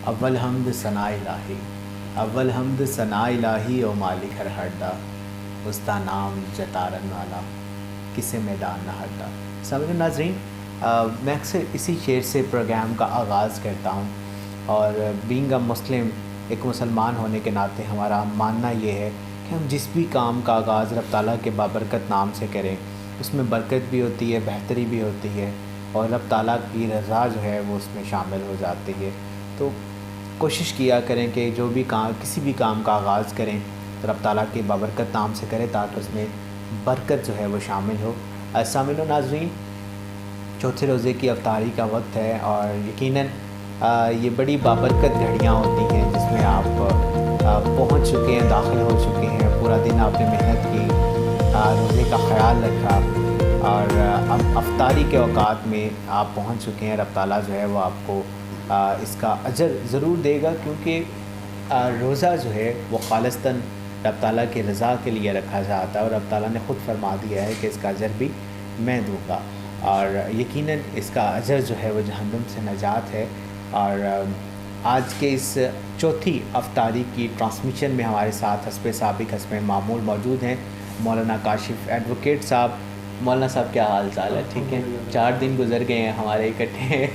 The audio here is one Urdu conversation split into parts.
اول حمد ثنا الہی، اول حمد ثنا الہی او مالک ہر ہردا، استا نام جتارن والا کسے میدان نہ ہردا۔ سامعین ناظرین، میں اکثر اسی شعر سے پروگرام کا آغاز کرتا ہوں، اور بینگ اے مسلم، ایک مسلمان ہونے کے ناطے ہمارا ماننا یہ ہے کہ ہم جس بھی کام کا آغاز رب تعالیٰ کے بابرکت نام سے کریں، اس میں برکت بھی ہوتی ہے، بہتری بھی ہوتی ہے، اور رب تعالیٰ کی رضا جو ہے وہ اس میں شامل ہو جاتی ہے۔ تو کوشش کیا کریں کہ جو بھی کام، کسی بھی کام کا آغاز کریں تو رب تعالیٰ کے بابرکت نام سے کریں، تاکہ اس میں برکت جو ہے وہ شامل ہو۔ سامعین و ناظرین، چوتھے روزے کی افطاری کا وقت ہے، اور یقیناً یہ بڑی بابرکت گھڑیاں ہوتی ہیں جس میں آپ پہنچ چکے ہیں، داخل ہو چکے ہیں، پورا دن آپ نے محنت کی، روزے کا خیال رکھا، اور اب افطاری کے اوقات میں آپ پہنچ چکے ہیں۔ رب تعالیٰ جو ہے وہ آپ کو اس کا اجر ضرور دے گا، کیونکہ روزہ جو ہے وہ خالصتاً رب تعالیٰ کی رضا کے لیے رکھا جاتا ہے، اور رب تعالیٰ نے خود فرما دیا ہے کہ اس کا اجر بھی میں دوں گا، اور یقیناً اس کا اجر جو ہے وہ جہنم سے نجات ہے۔ اور آج کے اس چوتھی افطاری کی ٹرانسمیشن میں ہمارے ساتھ حسب سابق حسب معمول موجود ہیں مولانا کاشف ایڈوکیٹ صاحب۔ مولانا صاحب کیا حال چال ہے؟ ٹھیک ہے؟ 4 دن گزر گئے ہیں ہمارے اکٹھے،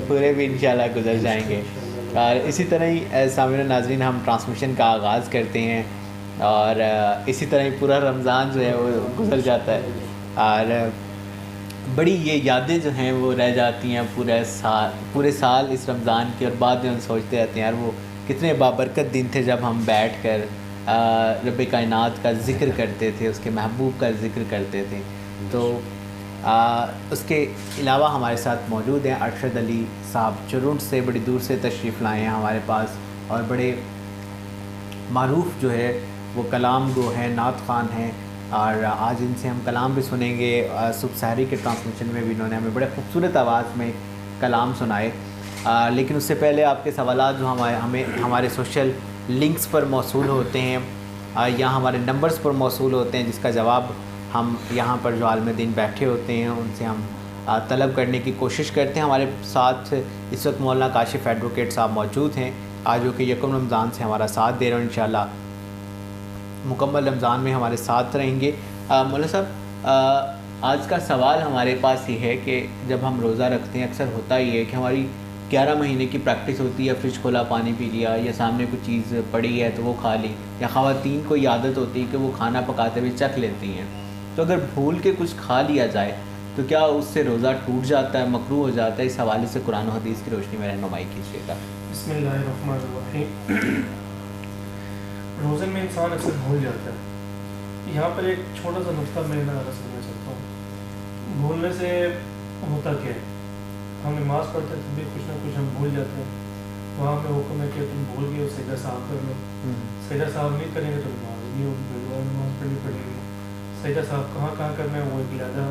پورے بھی انشاءاللہ گزر جائیں گے۔ اور اسی طرح ہی سامعین و ناظرین، ہم ٹرانسمیشن کا آغاز کرتے ہیں، اور اسی طرح ہی پورا رمضان جو ہے وہ گزر جاتا ہے، اور بڑی یہ یادیں جو ہیں وہ رہ جاتی ہیں پورے سال اس رمضان کی، اور بعد میں ہم سوچتے رہتے ہیں یار وہ کتنے بابرکت دن تھے جب ہم بیٹھ کر رب کائنات کا ذکر کرتے تھے، اس کے محبوب کا ذکر کرتے تھے۔ تو اس کے علاوہ ہمارے ساتھ موجود ہیں ارشد علی صاحب، چرونٹ سے بڑی دور سے تشریف لائے ہیں ہمارے پاس، اور بڑے معروف جو ہے وہ کلام گو ہیں، نعت خوان ہیں، اور آج ان سے ہم کلام بھی سنیں گے۔ صبح سحری کے ٹرانسمیشن میں بھی انہوں نے ہمیں بڑے خوبصورت آواز میں کلام سنائے۔ لیکن اس سے پہلے آپ کے سوالات جو ہمارے سوشل لنکس پر موصول ہوتے ہیں یا ہمارے نمبرز پر موصول ہوتے ہیں، جس کا جواب ہم یہاں پر جو عالم دین بیٹھے ہوتے ہیں ان سے ہم طلب کرنے کی کوشش کرتے ہیں۔ ہمارے ساتھ اس وقت مولانا کاشف ایڈوکیٹ صاحب موجود ہیں، آج جو کہ یکم رمضان سے ہمارا ساتھ دے رہے ہیں، انشاءاللہ مکمل رمضان میں ہمارے ساتھ رہیں گے۔ مولانا صاحب، آج کا سوال ہمارے پاس یہ ہے کہ جب ہم روزہ رکھتے ہیں، اکثر ہوتا ہی ہے کہ ہماری 11 مہینے کی پریکٹس ہوتی ہے، فریج کھولا پانی پی لیا، یا سامنے کوئی چیز پڑی ہے تو وہ کھا لی، یا خواتین کو یہ عادت ہوتی ہے کہ وہ کھانا پکاتے ہوئے چکھ لیتی ہیں، تو اگر بھول کے کچھ کھا لیا جائے تو کیا اس سے روزہ ٹوٹ جاتا ہے، مکروہ ہو جاتا ہے؟ اس حوالے سے قرآن و حدیث کی روشنی میں رہنمائی کیجیے گا۔ بسم اللہ الرحمن الرحیم۔ روزے میں انسان اکثر بھول جاتا ہے۔ یہاں پر ایک چھوٹا سا نقطہ میں عرض کرنا چاہتا ہوں۔ بھولنے سے ہوتا کیا ہے؟ ہم نماز پڑھتے ہیں تب بھی کچھ نہ کچھ ہم بھول جاتے ہیں۔ وہاں پہ حکم ہے کہ تم بھول گئے ہو سجدہ صاحب کر لو، سجدہ صاحب نہیں کریں گے تو نماز نہیں ہوگی، نماز پڑھنی پڑے گی۔ سجدہ صاحب کہاں کرنا ہے وہ ایک علیحدہ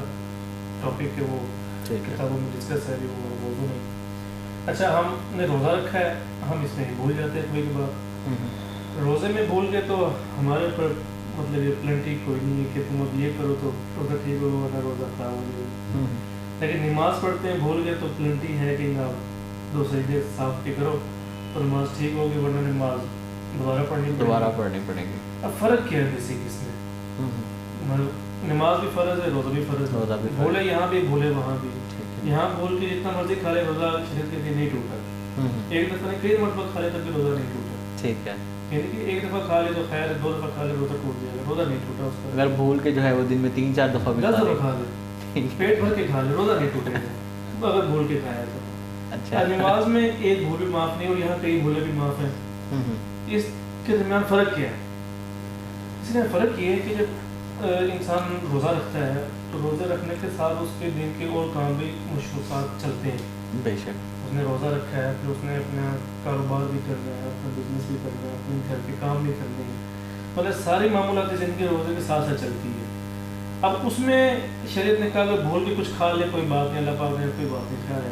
ٹاپک ہے، وہ کتابوں میں ڈسکس ہے، وہ موضوع نہیں۔ اچھا، ہم نے روزہ رکھا ہے، ہم اس میں بھول جاتے ہیں کوئی کے بعد۔ روزے میں بھول گئے تو ہمارے اوپر مطلب یہ پلنٹی کوئی نہیں ہے کہ تم اب یہ کرو تو روزہ ٹھیک ہوگا ورنہ روزہ خراب ہو جائے گا۔ لیکن نماز پڑھتے ہیں بھول گئے تو پلنٹی ہے کہ آپ 2 سجدے صاحب کے کرو تو نماز ٹھیک ہوگی، ورنہ نماز دوبارہ پڑھنی پڑے گی۔ اب فرق کیا ہے بیسک اس میں؟ نماز بھی فرض ہے، روزہ بھی فرض ہے، بھولے یہاں بھی بھولے وہاں بھی۔ یہاں بھول کے جتنا مرضی کھا لے روزہ شریعت کے لیے نہیں ٹوٹا، ایک دفعہ نہیں کئی مرتبہ کھا لے تب بھی روزہ نہیں ٹوٹا۔ ٹھیک ہے، یعنی کہ ایک دفعہ کھا لے تو خیر ہے، 2 دفعہ کھا لے روزہ ٹوٹ جائے گا، روزہ نہیں ٹوٹا اس کا۔ اگر بھول کے جو ہے وہ دن میں 3-4 دفعہ بھی 10 دفعہ کھا لے، پیٹ بھر کے کھا لے، روزہ نہیں ٹوٹے گا اگر بھول کے کھایا تو۔ اچھا، نماز میں ایک بھول بھی معاف نہیں، اور یہاں کئی بھولے بھی معاف ہیں۔ اس کے درمیان فرق کیا ہے؟ اس میں فرق یہ ہے کہ جب انسان روزہ رکھتا ہے تو روزہ رکھنے کے ساتھ اس کے دن کے اور کام بھی مشروطات چلتے ہیں۔ بے شک اس نے روزہ رکھا ہے، پھر اس نے اپنا کاروبار بھی کرنا ہے، اپنا بزنس بھی کرنا ہے، اپنے گھر کے کام بھی کرنے ہیں، مطلب ساری معمولات زندگی روزے کے ساتھ ساتھ چلتی ہے۔ اب اس میں شریعت نے کہا کہ بھول کے کچھ کھا لے کوئی بات نہیں، اللہ پاک نے کوئی بات نہیں، خیر ہے،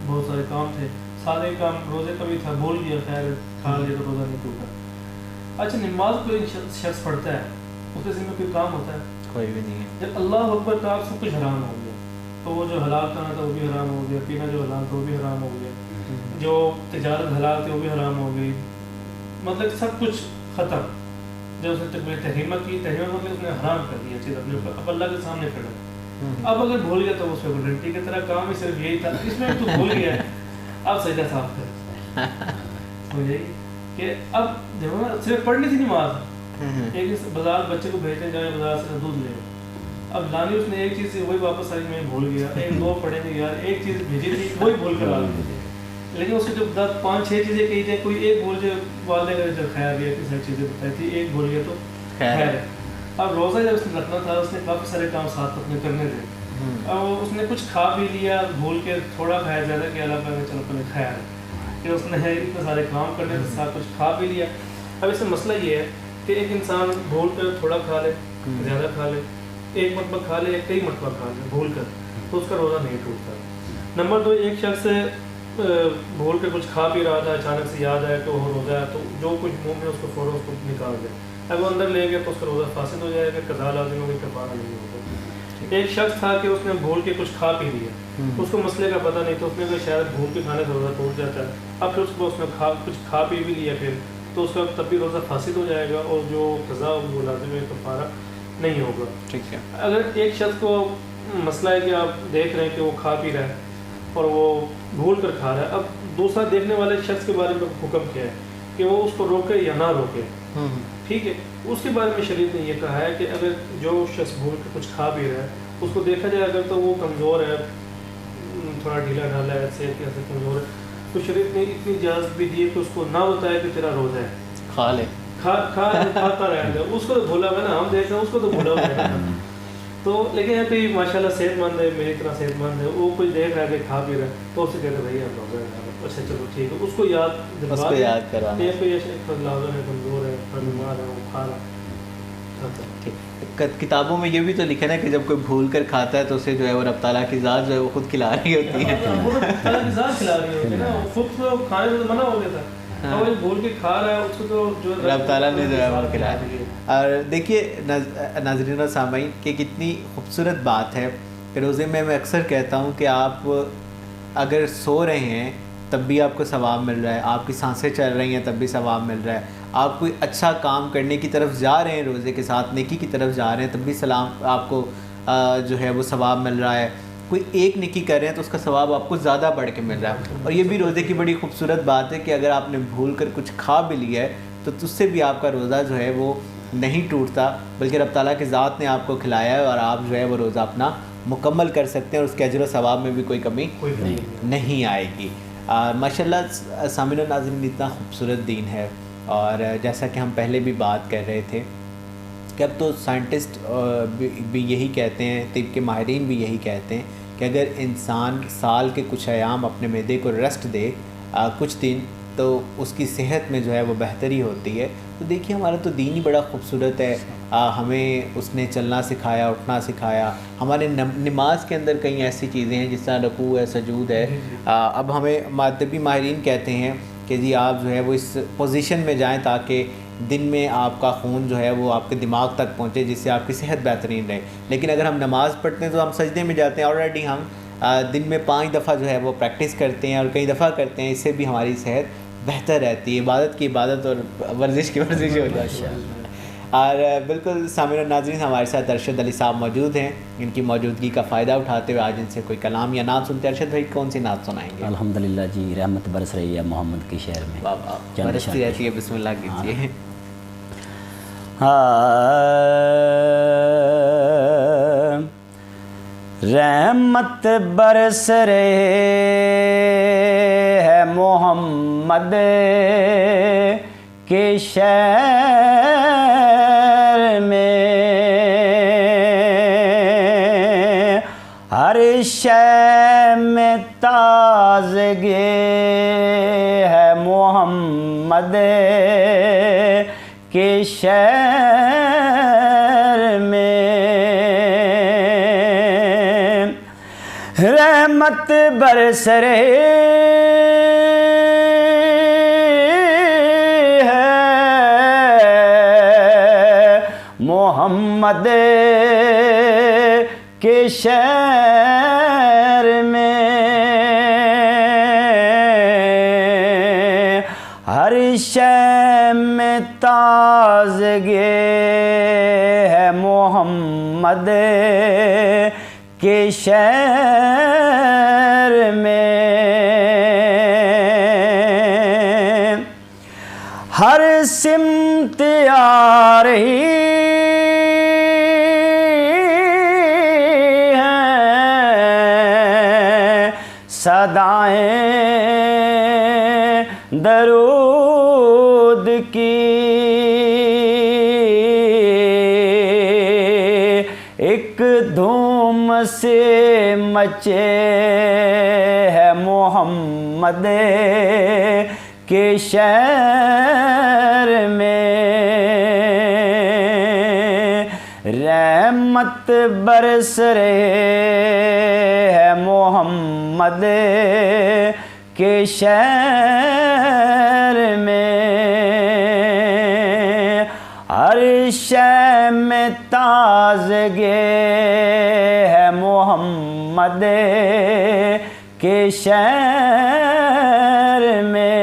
بہت سارے کام تھے، سارے کام روزے کا بھی تھا، بھول گیا، خیر کھا لیا تو روزہ نہیں ٹوٹا۔ اچھا، نماز کوئی شخص پڑھتا ہے، اس کے ذمہ کوئی کام ہوتا ہے؟ کوئی بھی نہیں ہے۔ جب اللہ اکبر کہا سب کچھ حرام ہو گیا، تو وہ جو حلال کھانا تھا وہ بھی حرام ہو گیا, پینا جو حلال تھا وہ بھی حرام ہو گیا, جو تجارت حلال تھی وہ بھی حرام ہو گئی, مطلب سب کچھ ختم. جب اس نے تحریمہ کی, تحریمہ مطلب اس نے حرام کر دیا چیز اپنے اوپر, اب اللہ کے سامنے کھڑا. اب اگر بھول گیا تو اس پہ گارنٹی کی طرح کام ہی صرف یہی تھا, اس میں تو بھول گیا ہے, اب سجدہ صاف کر ہو جائے گی کہ اب دیکھو نا صرف پڑھنی تھی نماز, ایک بازار بچے کو بھیجنے جائے بازار سے دودھ لے, اب لانی اس نے ایک چیز سے وہی واپس آئی, میں بھول گیا, ایک دو پڑھیں گے یار ایک چیز بھیجی تھی وہی بھول کر آ گئی, لیکن اس کو جب 10-5-6 چیزیں کہی جائے, کوئی ایک بھول جائے والدے کا جو خیر گیا کہ ساری چیزیں بتائی تھی, ایک بھول گیا تو خیر ہے. اب روزہ جب اس نے رکھنا تھا اس نے کافی سارے کام ساتھ اپنے کرنے تھے, اب اس نے کچھ کھا بھی لیا بھول کے, تھوڑا کھایا زیادہ کہ اللہ پاک چلو پہلے خیر ہے کہ اس نے اتنے سارے کام کرنے تھے ساتھ کچھ کھا بھی لیا. اب اس میں مسئلہ یہ ہے کہ ایک انسان بھول کر تھوڑا کھا لے, زیادہ کھا لے, ایک مرتبہ کھا لے, کئی مرتبہ کھا لے بھول کر, تو اس کا روزہ نہیں ٹوٹتا. نمبر 2, ایک شخص بھول کے کچھ کھا پی رہا تھا, اچانک سے یاد آیا کہ وہ روزہ ہے, تو جو کچھ منہ میں اس کو فوراً اس کو نکال دے, اگر وہ اندر لے گیا تو اس کا روزہ فاسد ہو جائے گا, قضا لازم ہوگی, کفارہ نہیں ہوگا. ایک شخص تھا کہ اس نے بھول کے کچھ کھا پی لیا, اس کو مسئلے کا پتہ نہیں, تو اس نے کہ شاید بھول کے کھانے سے روزہ ٹوٹ جاتا ہے, اب پھر اس نے کچھ کھا پی بھی لیا پھر, تو اس کا تب بھی روزہ فاسد ہو جائے گا, اور جو قضا ہوگی وہ لازم ہے, کفارہ نہیں ہوگا. ٹھیک ہے. اگر ایک شخص کو مسئلہ ہے کہ آپ دیکھ رہے ہیں کہ وہ کھا پی رہا ہے اور وہ بھول کر کھا رہا ہے, اب دوسرا دیکھنے والے شخص کے بارے میں حکم کیا ہے کہ وہ اس کو روکے یا نہ روکے. ٹھیک ہے, اس کے بارے میں شریعت نے یہ کہا ہے کہ اگر جو شخص بھول کے کچھ کھا بھی رہا ہے اس کو دیکھا جائے اگر تو وہ کمزور ہے, تھوڑا ڈھیلا ڈھالا ہے, صحت کی حد سے کمزور ہے, تو شریعت نے اتنی اجازت بھی دی ہے کہ اس کو نہ بتایا کہ تیرا روزہ ہے, کھا لے, کھاتا رہے گا, اس کو تو بھولا ہوا نا, ہم دیکھ رہے ہیں اس کو تو بھولا ہوا ہے. تو لیکن ہے کوئی ماشاء اللہ صحت مند ہے, میری طرح صحت مند ہے, وہ کچھ دیکھ رہا ہے کہ کھا پی رہا ہے, تو اس سے کہتے ہیں بھائی آپ روزہ ہے, اچھا چلو ٹھیک ہے, اس کو یاد کرانا. یہ کوئی لازم ہے, کمزور ہے, بیمار ہے, وہ کھا رہا. کتابوں میں یہ بھی تو لکھا ہے کہ جب کوئی بھول کر کھاتا ہے تو اسے جو ہے وہ رب تعالیٰ کی ذات جو ہے وہ خود کھلا رہی ہوتی ہے, رب تعالیٰ کی ذات کھلا رہی ہوتی ہے نا, خود تو کھانے سے منع ہو گیا تھا, اور بھول کے کھا رہا ہے اس کو تو جو رب تعالیٰ نے جو ہے وہ کھلا رہی ہے. اور دیکھیے ناظرین و سامعین کہ کتنی خوبصورت بات ہے کہ روزے میں اکثر کہتا ہوں کہ آپ اگر سو رہے ہیں تب بھی آپ کو ثواب مل رہا ہے, آپ کی سانسیں چل رہی ہیں تب بھی ثواب مل رہا ہے, آپ کوئی اچھا کام کرنے کی طرف جا رہے ہیں روزے کے ساتھ, نیکی کی طرف جا رہے ہیں تب بھی آپ کو جو ہے وہ ثواب مل رہا ہے, کوئی ایک نیکی کر رہے ہیں تو اس کا ثواب آپ کو زیادہ بڑھ کے مل رہا ہے. اور یہ بھی روزے کی بڑی خوبصورت بات ہے کہ اگر آپ نے بھول کر کچھ کھا بھی لیا ہے تو اس سے بھی آپ کا روزہ جو ہے وہ نہیں ٹوٹتا, بلکہ رب تعالیٰ کی ذات نے آپ کو کھلایا ہے, اور آپ جو ہے وہ روزہ اپنا مکمل کر سکتے ہیں, اور اس کے اجر و ثواب میں بھی کوئی کمی نہیں آئے گی. ماشاء اللہ سامعین و ناظرین, اتنا خوبصورت دین ہے. اور جیسا کہ ہم پہلے بھی بات کر رہے تھے کہ اب تو سائنٹسٹ بھی یہی کہتے ہیں, طب کے ماہرین بھی یہی کہتے ہیں کہ اگر انسان سال کے کچھ ایام اپنے معدے کو ریسٹ دے کچھ دن, تو اس کی صحت میں جو ہے وہ بہتری ہوتی ہے. تو دیکھیے ہمارا تو دین ہی بڑا خوبصورت ہے, ہمیں اس نے چلنا سکھایا, اٹھنا سکھایا. ہمارے نماز کے اندر کئی ایسی چیزیں ہیں جس طرح رکوع ہے, سجود ہے. اب ہمیں طبی ماہرین کہتے ہیں کہ جی آپ جو ہے وہ اس پوزیشن میں جائیں تاکہ دن میں آپ کا خون جو ہے وہ آپ کے دماغ تک پہنچے, جس سے آپ کی صحت بہترین رہے. لیکن اگر ہم نماز پڑھتے ہیں تو ہم سجدے میں جاتے ہیں, آلریڈی ہم دن میں 5 دفعہ جو ہے وہ پریکٹس کرتے ہیں اور کئی دفعہ کرتے ہیں, اس سے بھی ہماری صحت بہتر رہتی ہے, عبادت کی عبادت اور ورزش کی ورزش ہو جاتی ہے. اور بالکل سامعین و ناظرین, ہمارے ساتھ ارشد علی صاحب موجود ہیں, ان کی موجودگی کا فائدہ اٹھاتے ہوئے آج ان سے کوئی کلام یا نعت سنتے ہیں. ارشد بھائی کون سی نعت سنائیں گے؟ الحمدللہ جی, رحمت برس رہی ہے محمد کے شہر میں. برستی رہتی ہے, بسم اللہ کیجیے. رحمت برس رہے ہے محمد کے شہر میں, ہر شے میں تازگی ہے محمد کے شہر میں. رحمت برس رہی ہے محمد کے شہر تازگی ہے محمد کے شہر میں، ہر سمت آ رہی ہیں صدائیں درود کی، ایک دھوم سے مچے ہے محمد کے شہر میں، رحمت برس رہے ہے محمد کے شہر میں، ہر شے میں تازگی ہے محمد کے شہر میں،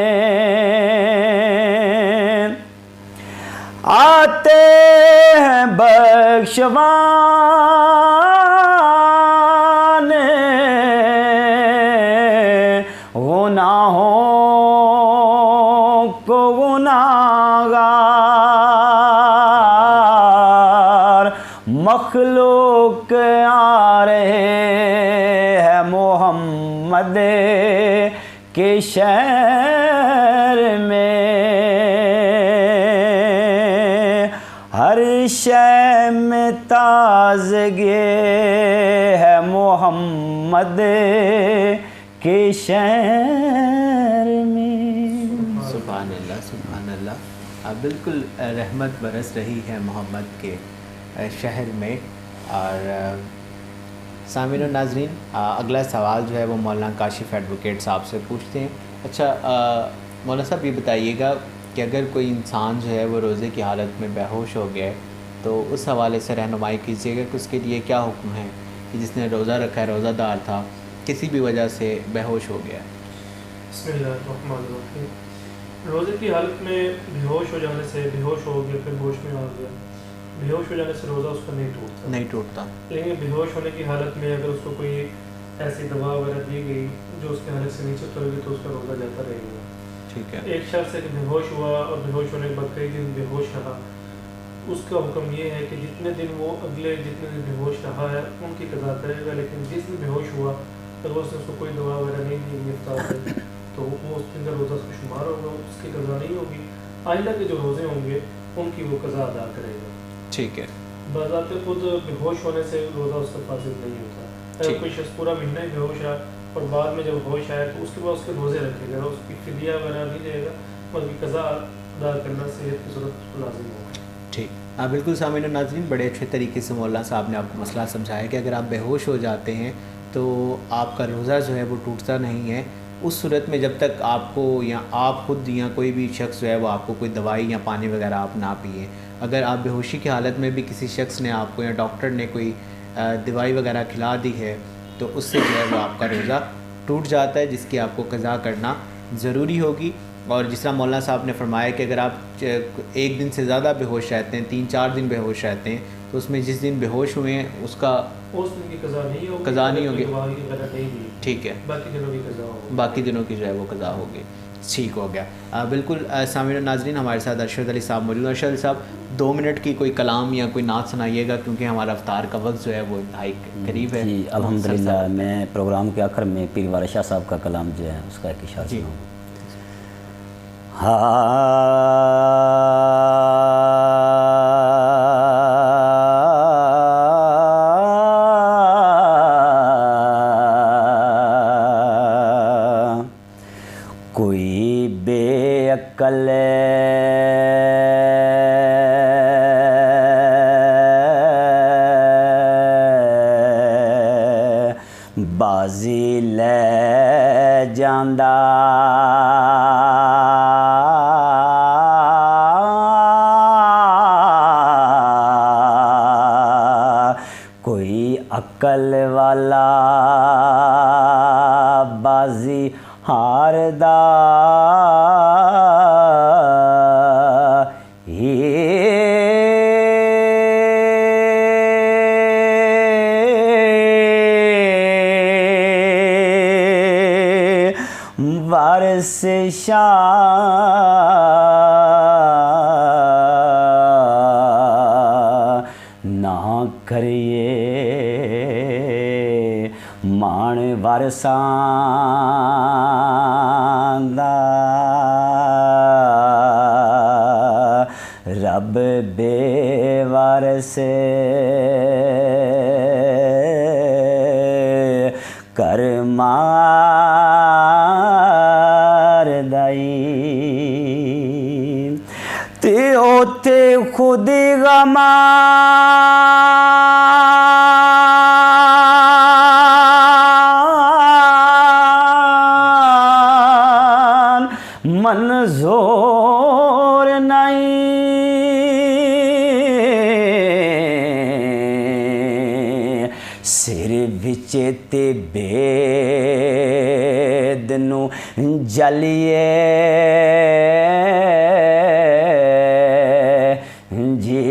آتے ہیں بخشوان گناہوں کو گناہگار، مخلوق آ رہے ہیں محمد کے شہر میں، ہر شے میں تازگی ہے محمد کے شہر میں۔ سبحان اللہ سبحان اللہ، بالکل رحمت برس رہی ہے محمد کے شہر میں۔ اور سامعین و ناظرین، اگلا سوال جو ہے وہ مولانا کاشف ایڈوکیٹ صاحب سے پوچھتے ہیں۔ اچھا مولانا صاحب یہ بتائیے گا کہ اگر کوئی انسان جو ہے وہ روزے کی حالت میں بے ہوش ہو گیا ہے تو اس حوالے سے رہنمائی کیجیے گا کہ اس کے لیے کیا حکم ہے کہ جس نے روزہ رکھا ہے، روزہ دار تھا، کسی بھی وجہ سے بے ہوش ہو گیا ہے؟ بسم اللہ الرحمن الرحیم۔ روزے کی حالت میں بے ہوش ہو جانے سے، بے ہوش ہو گیا پھر ہوش میں آ گیا، بے ہوش ہو جانے سے روزہ اس کا نہیں ٹوٹتا، لیکن بے ہوش ہونے کی حالت میں اگر اس کو کوئی ایسی دوا وغیرہ دی گئی جو اس کی حالت سے نیچے اتر گئی تو اس کا روزہ جاتا رہے گا۔ ٹھیک ہے۔ ایک شخص ہے کہ بے ہوش ہوا اور بے ہوش ہونے کے بعد کئی دن بے ہوش رہا، اس کا حکم یہ ہے کہ جتنے دن وہ اگلے جتنے دن بے ہوش رہا ہے ان کی قضا کرے گا، لیکن جس دن بے ہوش ہوا اگر اس نے اس کو کوئی دوا وغیرہ نہیں دی افطار سے تو وہ اس دن کا روزہ اس کو شمار ہوگا، اس کی قضا نہیں ہوگی۔ آئندہ کے جو روزے ہوں گے ان کی وہ قضا ادا کرے گا۔ ٹھیک ہے۔ بذات خود بے ہوش ہونے سے روزہ اس کا فاسد نہیں ہوتا۔ اگر کوئی شخص پورا مہینہ ہی بے ہوش رہا اور بعد میں جب ہوش آیا تو اس کے بعد اس کے روزے رکھے گا، اس کی فدیہ وغیرہ نہیں دے گا، بلکہ قضا ادا کرنا صحت کی صورت اس کو لازم ہوگا۔ ٹھیک، بالکل سامعین و ناظرین، بڑے اچھے طریقے سے مولانا صاحب نے آپ کو مسئلہ سمجھایا کہ اگر آپ بے ہوش ہو جاتے ہیں تو آپ کا روزہ جو ہے وہ ٹوٹتا نہیں ہے، اس صورت میں جب تک آپ کو یا آپ خود یا کوئی بھی شخص جو ہے وہ آپ کو کوئی دوائی یا پانی وغیرہ آپ نہ پئیں۔ اگر آپ بے ہوشی کی حالت میں بھی کسی شخص نے آپ کو یا ڈاکٹر نے کوئی دوائی وغیرہ کھلا دی ہے تو اس سے جو ہے وہ آپ کا روزہ ٹوٹ جاتا ہے، جس کی آپ کو قضا کرنا ضروری ہوگی۔ اور جس طرح مولانا صاحب نے فرمایا کہ اگر آپ ایک دن سے زیادہ بے ہوش رہتے ہیں، 3-4 دن بے ہوش رہتے ہیں، تو اس میں جس دن بے ہوش ہوئے ہیں اس کا اس دن کی قضا نہیں ہوگی، قضا نہیں ہوگی۔ ٹھیک ہے، باقی دنوں کی قضا ہوگی، باقی دنوں کی جو ہے وہ قضا ہوگی۔ ٹھیک ہو گیا۔ بالکل سامعین و ناظرین، ہمارے ساتھ ارشد علی صاحب موجود ہیں۔ ارشد علی صاحب 2 منٹ کی کوئی کلام یا کوئی نعت سنائیے گا کیونکہ ہمارا افطار کا وقت جو ہے وہ انتہائی قریب ہے۔ جی الحمدللہ، میں پروگرام کے آخر میں پیر والد شاہ صاحب کا کلام جو ہے اس کا ایک اشارہ سناؤں۔ کوئی بے عقل بازی لے جاندا، کوئی عقل والا بازی ہاردا وارث شاہ نہ کریے مان وارثاں دا رب بے وارث کر مار دائی تے اوتے خود غمان منظور نہیں سر وچ تے بید نو جلیے جی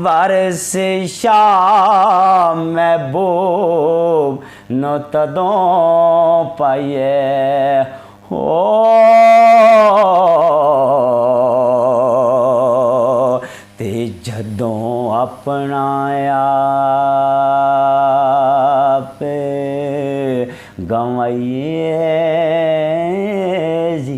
وارث شاہ محبوب نو تدوں پائیے ہو تے جدوں اپنا آپ گنوائیے جی۔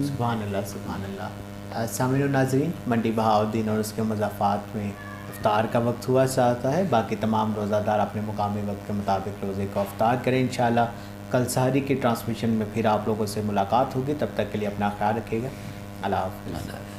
سبحان اللہ سبحان اللہ۔ سامعین و ناظرین، منڈی بہاؤالدین اور اس کے مضافات میں افطار کا وقت ہوا چاہتا ہے۔ باقی تمام روزہ دار اپنے مقامی وقت کے مطابق روزے کو افطار کریں انشاءاللہ۔ کل سحری کی ٹرانسمیشن میں پھر آپ لوگوں سے ملاقات ہوگی، تب تک کے لیے اپنا خیال رکھیے گا۔ اللہ حافظ۔